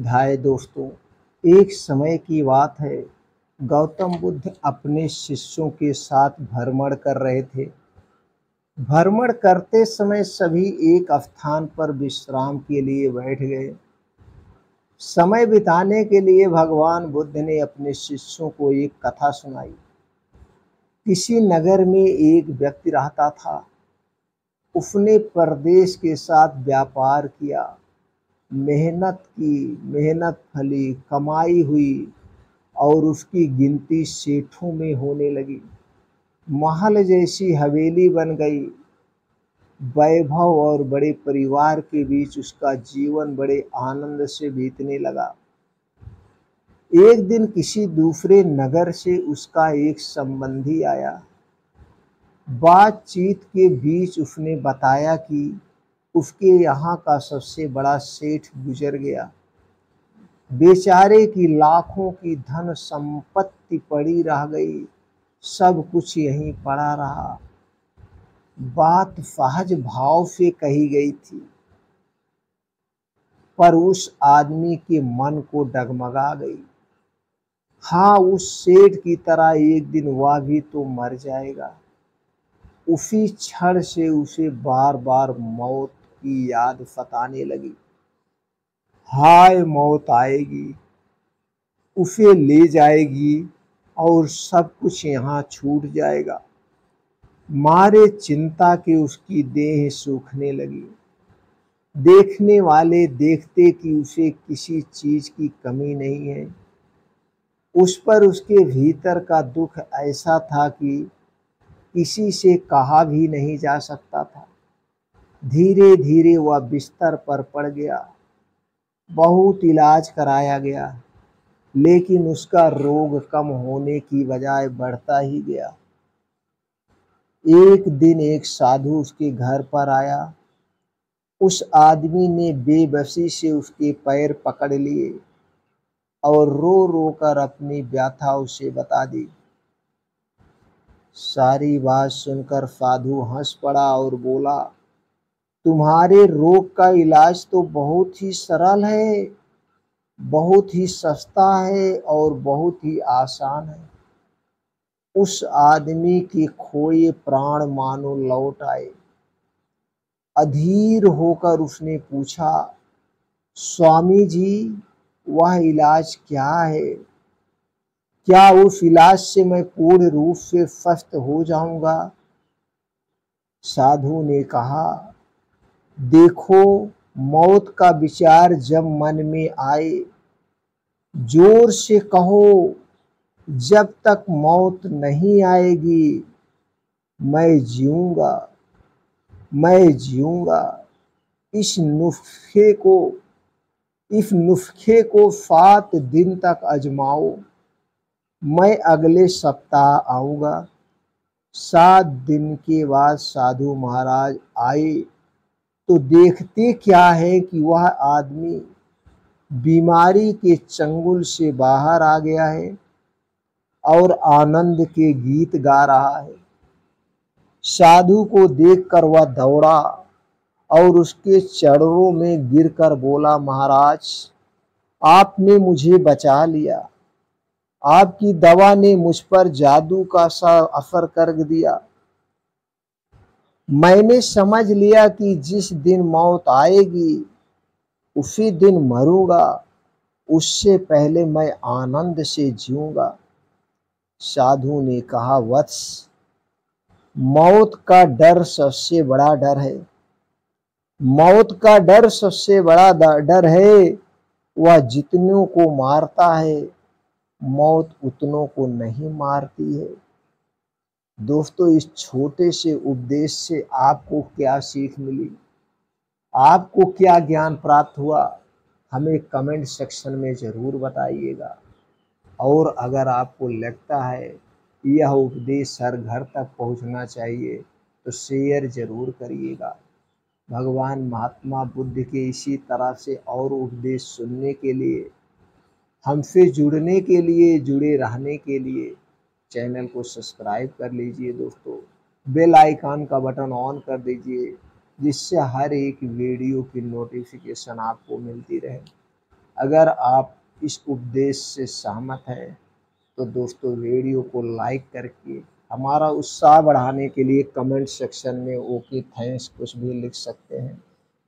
हाय दोस्तों, एक समय की बात है। गौतम बुद्ध अपने शिष्यों के साथ भ्रमण कर रहे थे। भ्रमण करते समय सभी एक स्थान पर विश्राम के लिए बैठ गए। समय बिताने के लिए भगवान बुद्ध ने अपने शिष्यों को एक कथा सुनाई। किसी नगर में एक व्यक्ति रहता था। उसने परदेश के साथ व्यापार किया, मेहनत की, मेहनत फली, कमाई हुई और उसकी गिनती सेठों में होने लगी। महल जैसी हवेली बन गई। वैभव और बड़े परिवार के बीच उसका जीवन बड़े आनंद से बीतने लगा। एक दिन किसी दूसरे नगर से उसका एक संबंधी आया। बातचीत के बीच उसने बताया कि उसके यहाँ का सबसे बड़ा सेठ गुजर गया। बेचारे की लाखों की धन संपत्ति पड़ी रह गई, सब कुछ यहीं पड़ा रहा। बात सहज भाव से कही गई थी, पर उस आदमी के मन को डगमगा गई। हाँ, उस सेठ की तरह एक दिन वह भी तो मर जाएगा। उसी क्षण से उसे बार बार मौत की याद सताने लगी। हाय, मौत आएगी, उसे ले जाएगी और सब कुछ यहाँ छूट जाएगा। मारे चिंता के उसकी देह सूखने लगी। देखने वाले देखते कि उसे किसी चीज की कमी नहीं है। उस पर उसके भीतर का दुख ऐसा था कि किसी से कहा भी नहीं जा सकता था। धीरे धीरे वह बिस्तर पर पड़ गया। बहुत इलाज कराया गया, लेकिन उसका रोग कम होने की बजाय बढ़ता ही गया। एक दिन एक साधु उसके घर पर आया। उस आदमी ने बेबसी से उसके पैर पकड़ लिए और रो रो कर अपनी व्यथा उसे बता दी। सारी बात सुनकर साधु हंस पड़ा और बोला, तुम्हारे रोग का इलाज तो बहुत ही सरल है, बहुत ही सस्ता है और बहुत ही आसान है। उस आदमी के खोए प्राण मानो लौट आए। अधीर होकर उसने पूछा, स्वामी जी, वह इलाज क्या है? क्या उस इलाज से मैं पूर्ण रूप से स्वस्थ हो जाऊंगा? साधु ने कहा, देखो, मौत का विचार जब मन में आए, जोर से कहो, जब तक मौत नहीं आएगी मैं जीऊंगा, मैं जीऊंगा। इस नुस्खे को 7 दिन तक आजमाओ। मैं अगले सप्ताह आऊंगा। 7 दिन के बाद साधु महाराज आए तो देखते क्या है कि वह आदमी बीमारी के चंगुल से बाहर आ गया है और आनंद के गीत गा रहा है। साधु को देखकर वह दौड़ा और उसके चरणों में गिरकर बोला, महाराज, आपने मुझे बचा लिया। आपकी दवा ने मुझ पर जादू का सा असर कर दिया। मैंने समझ लिया कि जिस दिन मौत आएगी उसी दिन मरूंगा। उससे पहले मैं आनंद से जीऊंगा। साधु ने कहा, वत्स, मौत का डर सबसे बड़ा डर है। मौत का डर सबसे बड़ा डर है। वह जितनों को मारता है, मौत उतनों को नहीं मारती है। दोस्तों, इस छोटे से उपदेश से आपको क्या सीख मिली? आपको क्या ज्ञान प्राप्त हुआ? हमें कमेंट सेक्शन में ज़रूर बताइएगा। और अगर आपको लगता है यह उपदेश हर घर तक पहुंचना चाहिए तो शेयर ज़रूर करिएगा। भगवान महात्मा बुद्ध के इसी तरह से और उपदेश सुनने के लिए, हमसे जुड़ने के लिए, जुड़े रहने के लिए चैनल को सब्सक्राइब कर लीजिए। दोस्तों, बेल आइकन का बटन ऑन कर दीजिए, जिससे हर एक वीडियो की नोटिफिकेशन आपको मिलती रहे। अगर आप इस उपदेश से सहमत हैं तो दोस्तों वीडियो को लाइक करके हमारा उत्साह बढ़ाने के लिए कमेंट सेक्शन में ओके थैंक्स कुछ भी लिख सकते हैं।